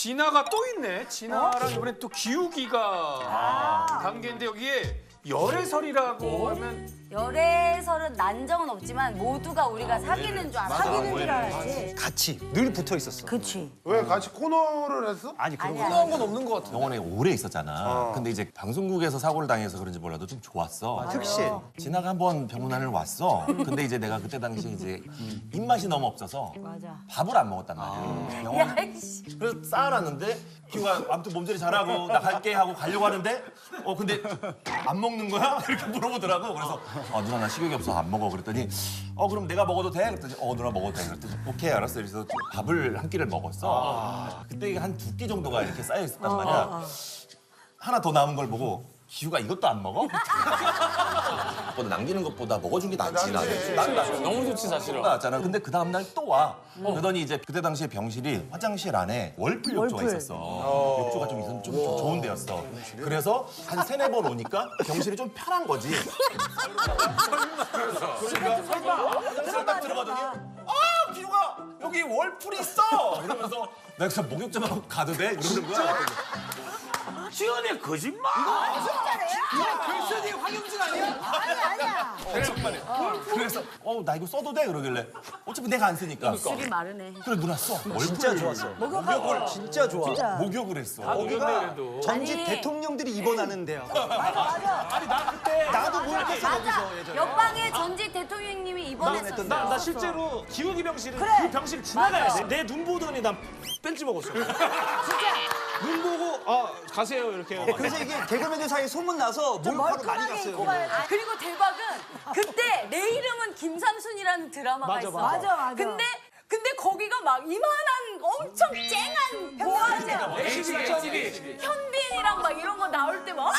진아가 또 있네. 진아랑 이번에 또 기욱이가 관계인데 여기에 열애설이라고 하면 열애설은 난 적은 없지만 모두가 우리가 사귀는 줄 알아. 사귀는 줄 알았지. 같이 늘 붙어 있었어. 그치. 왜 같이 코너를 했어? 아니 그런 아니야. 거 그런 건 없는 것 같아. 영원에 오래 있었잖아. 근데 이제 방송국에서 사고를 당해서 그런지 몰라도 좀 좋았어. 특실. 진아가 한번 병문안을 왔어. 근데 이제 내가 그때 당시 이제 입맛이 너무 없어서 맞아. 밥을 안 먹었단 말이야. 병원. 야, 이씨. 그래서 싸알았는데 기우가 아무튼 몸조리 잘하고 나 갈게 하고 가려고 하는데 근데 안 먹는 거야? 이렇게 물어보더라고. 그래서 누나 나 식욕이 없어서 안 먹어. 그랬더니 그럼 내가 먹어도 돼? 그랬더니 누나 먹어도 돼. 그랬더니 오케이 알았어. 그래서 밥을 한 끼를 먹었어. 그때 한 2끼 정도가 이렇게 쌓여 있었단 말이야. 하나 더 남은 걸 보고 기우가 이것도 안 먹어? 남기는 것보다 먹어준 게 낫지. 나는 너무 좋지 사실은. 낫잖아. 근데 그 다음 날 또 와. 그러더니 이제 그때 당시에 병실이 화장실 안에 월풀 욕조가 있었어. 욕조가 좀 있으면 좀 좋은 데였어. 그래서 한 3-4번 오니까 병실이 좀 편한 거지. 그래서 딱 들어가더니 기우가 여기 월풀이 있어. 이러면서 내가 그래서 목욕 좀 하고 가도 돼? 이러는 거야. 지연이 거짓말. 글쓴이 황영준 아니야? 아니야. 정말에. 그래서 나 이거 써도 돼? 그러길래 어차피 내가 안 쓰니까. 술이 마르네. 그래 누나 써. 진짜 좋았어. 목욕을 진짜 좋아. 목욕을 했어. 거기가 전직 아니. 대통령들이 입원하는 데야. 아니 나 그때 나도 목욕했어 거기서 예전에. 옆방에 전직 대통령님이 입원했었어. 나 실제로 기욱이 병실은 그래. 그 병실 지나가야 돼. 내 눈 보더니 난 뺀지 먹었어. 진짜. 눈 보고 가세요 이렇게. 그래서 이게 개그맨들 사이에 소문 나서 몰카로 많이 멀쩡하게 갔어요. 입고 가야 돼. 그리고 대박은 그때 내 이름은 김삼순이라는 드라마가 맞아, 있어. 맞아. 근데 거기가 막 이만한 엄청 쨍한 현빈이랑 막 이런 거 나올 때 막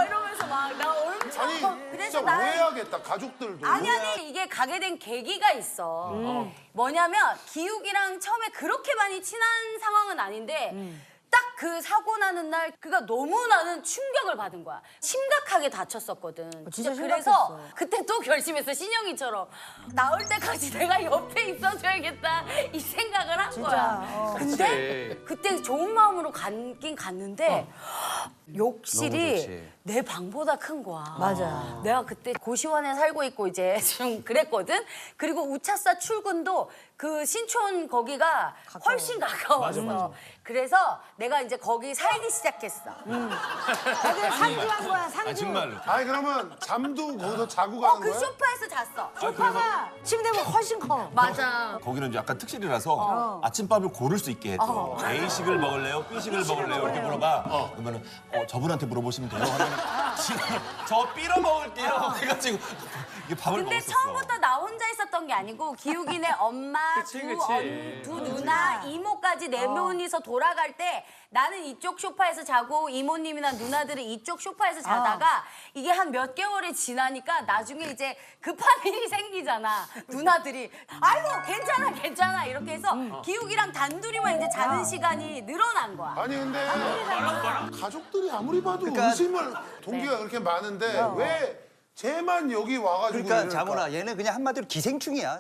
이러면서 막 나 엄청 아니 그래서 진짜 나는 오해하겠다 가족들도. 아니 이게 가게 된 계기가 있어. 뭐냐면 기욱이랑 처음에 그렇게 많이 친한 상황은 아닌데 딱 그 사고 나는 날 그가 너무 나는 충격을 받은 거야. 심각하게 다쳤었거든. 진짜 그래서 심각했어. 그때 또 결심했어. 신영이처럼 나올 때까지 내가 옆에 있어줘야겠다 이 생각을 한 거야. 근데 그때 좋은 마음으로 갔긴 갔는데 욕실이 내 방보다 큰 거야. 맞아. 내가 그때 고시원에 살고 있고 이제 좀 그랬거든. 그리고 우차사 출근도 그 신촌 거기가 훨씬 가까웠어. 그래서 내가 이제 거기 살기 시작했어. 거기 상주한 거야, 상주. 정말로. 아니 그러면 잠도 거기서 자고 가는 그 거야? 소파에서 잤어. 소파가 침대보다 훨씬 커. 맞아. 거기는 약간 특실이라서 아침밥을 고를 수 있게 해줘. A식을 먹을래요? B식을 먹을래요? 이렇게 물어봐. 그러면은 저분한테 물어보시면 돼요. 하면 저 B로 먹을게요. 해가지고 이게 밥을 근데 먹었었어. 처음부터 나 혼자 있었던 게 아니고 기욱이네 엄마, 두 누나, 이모까지 네 명이서 돌아갈 때 나는 이쪽 소파에서 자고 이모님이나 누나들은 이쪽 소파에서 자다가 이게 한 몇 개월이 지나니까 나중에 이제 급한 일이 생기잖아. 누나들이 아이고 괜찮아 이렇게 해서 기욱이랑 단둘이만 이제 자는 시간이 늘어난 거야. 아니 근데 가족들이 아무리 봐도 그러니까- 의심을 동기가 그렇게 많은데 왜 쟤만 여기 와가지고 그러니까 이럴까? 자문아 얘는 그냥 한마디로 기생충이야.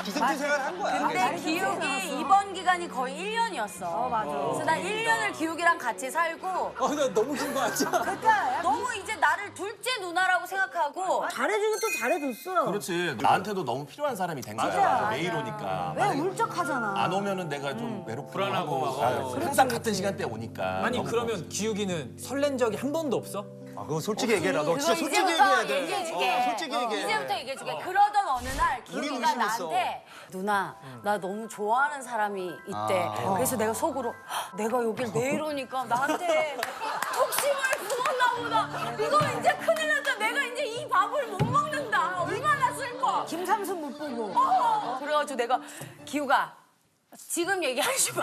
기생충 생활 한 거야. 근데 기욱이 입원 기간이 거의 1년이었어. 맞아. 그래서 난 1년을 기욱이랑 같이 살고 나 너무 긴 거 같지? 그러니까 너무 이제 나를 둘째 누나라고 생각하고 잘해주긴 또 잘해줬어. 그렇지. 나한테도 너무 필요한 사람이 된 거야. 매일 오니까. 왜 울적하잖아. 안 오면은 내가 좀 외롭고 불안하고 하고 항상 같은 시간대에 오니까. 아니 너무 그러면 기욱이는 설렌 적이 한 번도 없어? 그거 솔직히 얘기해라. 너 진짜 그거 솔직히 이제부터 얘기해야 돼. 얘기해줄게. 솔직히 얘기해. 이제부터 얘기해줄게. 그러던 어느 날 우린 기욱이가 의심했어. 나한테 누나 나 너무 좋아하는 사람이 있대. 그래서 내가 속으로 "헉, 내가 여길 매일 오니까 나한테 독심을 부었나 보다. 이거 이제 큰일 났다. 내가 이제 이 밥을 못 먹는다. 얼마나 슬퍼. 김삼순 못 보고. 그래가지고 내가 기우가 지금 얘기하지 마.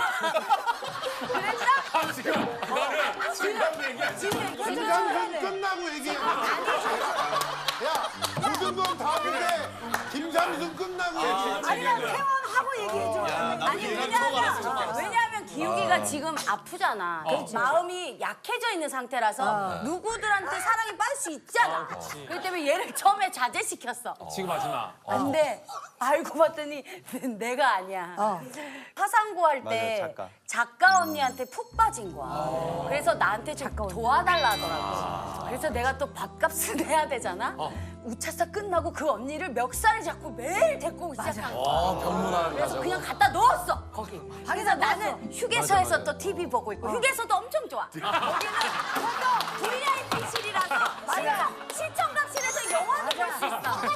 그랬다? 지금 나는 지금 얘기하지. 김삼순 끝나고 얘기해. 야 모든 건 다 하는데 김삼순 끝나고 얘기해. 아니, 나 퇴원하고 얘기해줘. 아니 왜냐하면 기욱이가 내가 지금 아프잖아. 마음이 약해져 있는 상태라서 누구들한테 사랑에 빠질 수 있잖아. 그렇기 때문에 얘를 처음에 자제시켰어. 지금 하지 마. 근데 알고 봤더니 내가 아니야. 화상고 할 때 맞아, 작가 언니한테 푹 빠진 거야. 그래서 나한테 좀 도와달라 하더라고. 그래서 내가 또 밥값을 내야 되잖아. 우차사 끝나고 그 언니를 멱살을 잡고 매일 데리고 오기 시작한 거야. 병문안 그래서 그냥 갖다 넣었어 거기. 그래서 나는 휴게소에서 또 TV 보고 있고 휴게소도 엄청 좋아. 거기는 또 VIP실이라서 시청각실에서 영화도 볼 수 있어. 나한테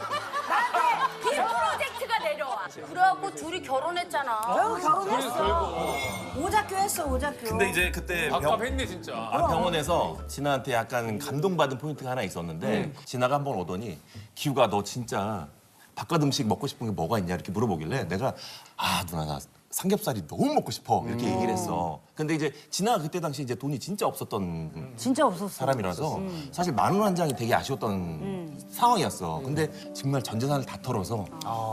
빔 프로젝트가 내려와. 그래갖고 둘이 결혼했잖아. 결혼했어. 오작교 했어, 오작교. 근데 이제 그때 밥값했네 진짜. 병원에서 진아한테 약간 감동받은 포인트가 하나 있었는데 진아가 한 번 오더니 기우가 너 진짜 바깥 음식 먹고 싶은 게 뭐가 있냐 이렇게 물어보길래 내가 누나 나 삼겹살이 너무 먹고 싶어 이렇게 얘기를 했어. 근데 이제 진아가 그때 당시 이제 돈이 진짜 없었던 진짜 없었어. 사람이라서 사실 10,000원 한 장이 되게 아쉬웠던 상황이었어. 근데 정말 전 재산을 다 털어서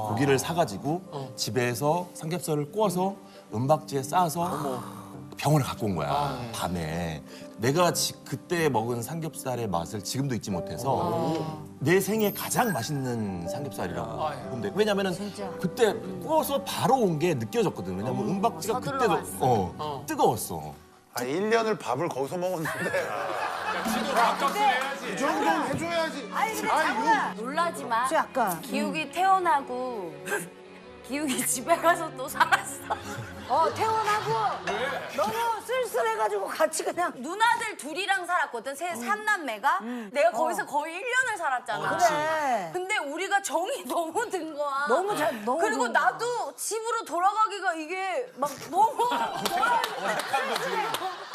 고기를 사가지고 집에서 삼겹살을 구워서 은박지에 싸서 병원을 갖고 온 거야. 밤에. 내가 그때 먹은 삼겹살의 맛을 지금도 잊지 못해서 내 생애 가장 맛있는 삼겹살이라고. 근데 왜냐면은 그때 구워서 바로 온 게 느껴졌거든. 왜냐면 은박지가 서둘러 그때도 뜨거웠어. 1년을 밥을 거기서 먹었는데 지금 밥값을 해야지. 이 정도는 해줘야지. 놀라지만 약간. 기욱이 태어나고 기욱이 집에 가서 또 살았어. 태어나고 너무 쓸쓸해가지고 같이 그냥. 누나들 둘이랑 살았거든. 삼남매가. 내가 거기서 거의 1년을 살았잖아. 그래. 근데 우리가 정이 너무 든 거야. 너무 그리고 좋은 나도 집으로 돌아가기가 이게 막 너무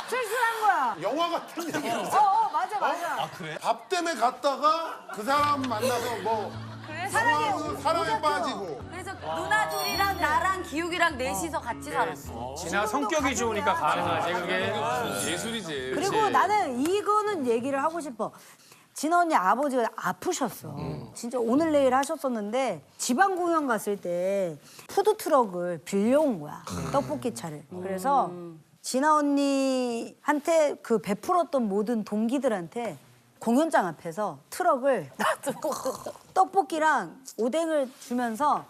쓸쓸한 거야. 영화 같은 얘기야. 맞아. 밥 때문에 갔다가 그 사람 만나서 뭐 사랑에 빠지고. 그래서 누나 둘이랑 나랑 기욱이랑 넷이서 같이 살았어. 진아 성격이 좋으니까 가능하지 그게. 예술이지. 그리고 그치? 나는 이거는 얘기를 하고 싶어. 진아 언니 아버지가 아프셨어. 진짜 오늘 내일 하셨었는데 지방 공연 갔을 때 푸드트럭을 빌려온 거야. 떡볶이 차를. 그래서 진아 언니한테 그 베풀었던 모든 동기들한테 공연장 앞에서 트럭을 떡볶이랑 오뎅을 주면서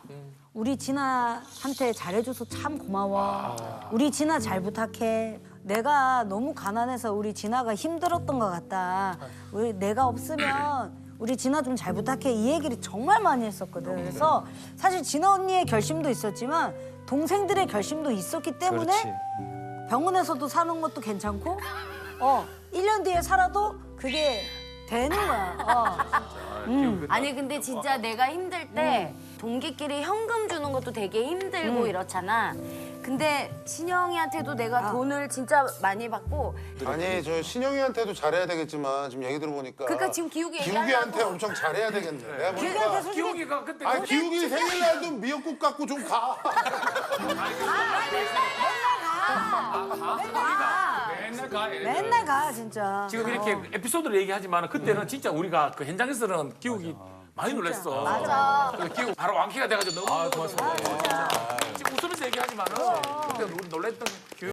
우리 진아한테 잘해줘서 참 고마워. 우리 진아 잘 부탁해. 내가 너무 가난해서 우리 진아가 힘들었던 것 같다. 내가 없으면 우리 진아 좀 잘 부탁해. 이 얘기를 정말 많이 했었거든. 그래서 사실 진아 언니의 결심도 있었지만 동생들의 결심도 있었기 때문에 병원에서도 사는 것도 괜찮고 1년 뒤에 살아도 그게 되는 거야. 아니 근데 진짜 내가 힘들 때 동기끼리 현금 주는 것도 되게 힘들고 이렇잖아. 근데 신영이한테도 내가 돈을 진짜 많이 받고. 아니 저 신영이한테도 잘해야 되겠지만 지금 얘기 들어보니까 그러니까 지금 기욱이 기욱이한테 엄청 잘해야 되겠네. 내가 보니까 기욱이가 그때 아니 기욱이 생일날도 미역국 갖고 좀 가. 맨날 가. 맨날 가 진짜. 지금 이렇게 에피소드를 얘기하지만 그때는 진짜 우리가 그 현장에서는 기욱이 많이 놀랐어. 맞아. 기욱 바로 완키가 돼가지고 너무 고맙습니다. 지금 웃으면서 얘기하지만은 그때 우리 놀랬던 기억.